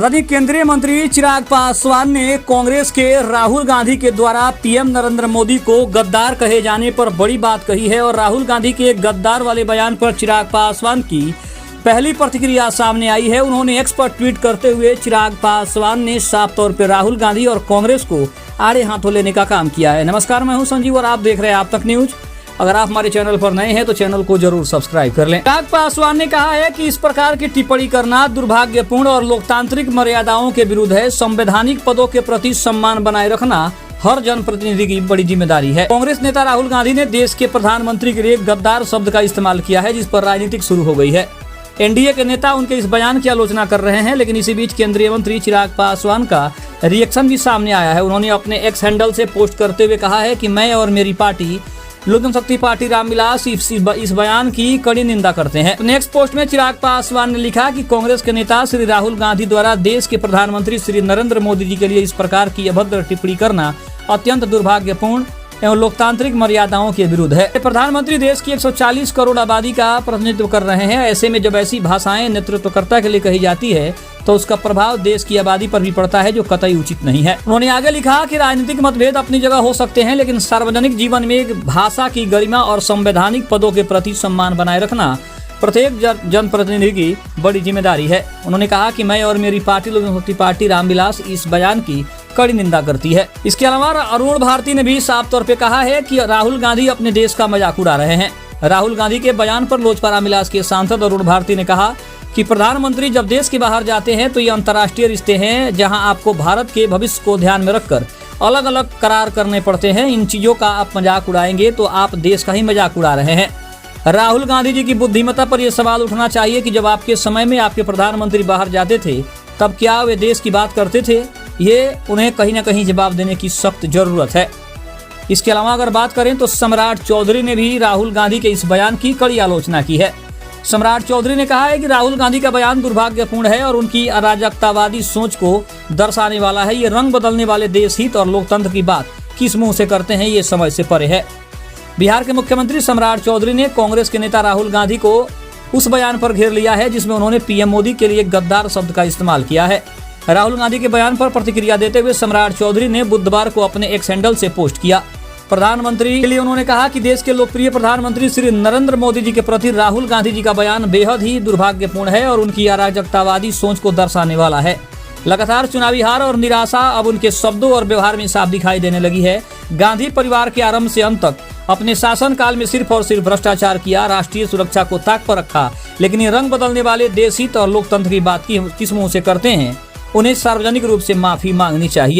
बता दें, केंद्रीय मंत्री चिराग पासवान ने कांग्रेस के राहुल गांधी के द्वारा पीएम नरेंद्र मोदी को गद्दार कहे जाने पर बड़ी बात कही है। और राहुल गांधी के गद्दार वाले बयान पर चिराग पासवान की पहली प्रतिक्रिया सामने आई है। उन्होंने एक्स पर ट्वीट करते हुए चिराग पासवान ने साफ तौर पर राहुल गांधी और कांग्रेस को आड़े हाथों लेने का काम किया है। नमस्कार, मैं हूं संजीव और आप देख रहे हैं आप तक न्यूज। अगर आप हमारे चैनल पर नए हैं तो चैनल को जरूर सब्सक्राइब कर लें। चिराग पासवान ने कहा है कि इस प्रकार की टिप्पणी करना दुर्भाग्यपूर्ण और लोकतांत्रिक मर्यादाओं के विरुद्ध है। संवैधानिक पदों के प्रति सम्मान बनाए रखना हर जनप्रतिनिधि की बड़ी जिम्मेदारी है। कांग्रेस नेता राहुल गांधी ने देश के प्रधानमंत्री के लिए गद्दार शब्द का इस्तेमाल किया है, जिस पर राजनीतिक शुरू हो गई है। एनडीए के नेता उनके इस बयान की आलोचना कर रहे हैं, लेकिन इसी बीच केंद्रीय मंत्री चिराग पासवान का रिएक्शन भी सामने आया है। उन्होंने अपने एक्स हैंडल से पोस्ट करते हुए कहा है कि मैं और मेरी पार्टी लोक जनशक्ति पार्टी रामविलास इस बयान की कड़ी निंदा करते हैं। नेक्स्ट पोस्ट में चिराग पासवान ने लिखा कि कांग्रेस के नेता श्री राहुल गांधी द्वारा देश के प्रधानमंत्री श्री नरेंद्र मोदी जी के लिए इस प्रकार की अभद्र टिप्पणी करना अत्यंत दुर्भाग्यपूर्ण एवं लोकतांत्रिक मर्यादाओं के विरुद्ध है। प्रधानमंत्री देश की 140 करोड़ आबादी का प्रतिनिधित्व कर रहे हैं। ऐसे में जब ऐसी भाषाएं नेतृत्वकर्ता के लिए कही जाती है तो उसका प्रभाव देश की आबादी पर भी पड़ता है, जो कतई उचित नहीं है। उन्होंने आगे लिखा कि राजनीतिक मतभेद अपनी जगह हो सकते हैं, लेकिन सार्वजनिक जीवन में एक भाषा की गरिमा और संवैधानिक पदों के प्रति सम्मान बनाए रखना प्रत्येक जनप्रतिनिधि की बड़ी जिम्मेदारी है। उन्होंने कहा कि मैं और मेरी पार्टी लोक जनशक्ति पार्टी रामविलास इस बयान की कड़ी निंदा करती है। इसके अलावा अरुण भारती ने भी साफ तौर पे कहा है कि राहुल गांधी अपने देश का मजाक उड़ा रहे हैं। राहुल गांधी के बयान पर लोजपा रामविलास के सांसद अरुण भारती ने कहा कि प्रधानमंत्री जब देश के बाहर जाते हैं तो ये अंतर्राष्ट्रीय रिश्ते हैं, जहां आपको भारत के भविष्य को ध्यान में रखकर अलग अलग करार करने पड़ते हैं। इन चीजों का आप मजाक उड़ाएंगे तो आप देश का ही मजाक उड़ा रहे हैं। राहुल गांधी जी की बुद्धिमत्ता पर यह सवाल उठना चाहिए कि जब आपके समय में आपके प्रधानमंत्री बाहर जाते थे तब क्या वे देश की बात करते थे? ये उन्हें कहीं न कहीं जवाब देने की सख्त जरूरत है। इसके अलावा अगर बात करें तो सम्राट चौधरी ने भी राहुल गांधी के इस बयान की कड़ी आलोचना की है। सम्राट चौधरी ने कहा है कि राहुल गांधी का बयान दुर्भाग्यपूर्ण है और उनकी अराजकतावादी सोच को दर्शाने वाला है। ये रंग बदलने वाले देश हित और लोकतंत्र की बात किस मुंह से करते हैं, ये समझ से परे है। बिहार के मुख्यमंत्री सम्राट चौधरी ने कांग्रेस के नेता राहुल गांधी को उस बयान पर घेर लिया है जिसमें उन्होंने पीएम मोदी के लिए गद्दार शब्द का इस्तेमाल किया है। राहुल गांधी के बयान पर प्रतिक्रिया देते हुए सम्राट चौधरी ने बुधवार को अपने एक्स हैंडल से पोस्ट किया। प्रधानमंत्री के लिए उन्होंने कहा कि देश के लोकप्रिय प्रधानमंत्री श्री नरेंद्र मोदी जी के प्रति राहुल गांधी जी का बयान बेहद ही दुर्भाग्यपूर्ण है और उनकी अराजकतावादी सोच को दर्शाने वाला है। लगातार चुनावी हार और निराशा अब उनके शब्दों और व्यवहार में साफ दिखाई देने लगी है। गांधी परिवार के आरंभ से अंत तक अपने शासनकाल में सिर्फ और सिर्फ भ्रष्टाचार किया, राष्ट्रीय सुरक्षा को ताक पर रखा, लेकिन ये रंग बदलने वाले देश हित और लोकतंत्र की बात किस मुंह से करते हैं? उन्हें सार्वजनिक रूप से माफी मांगनी चाहिए।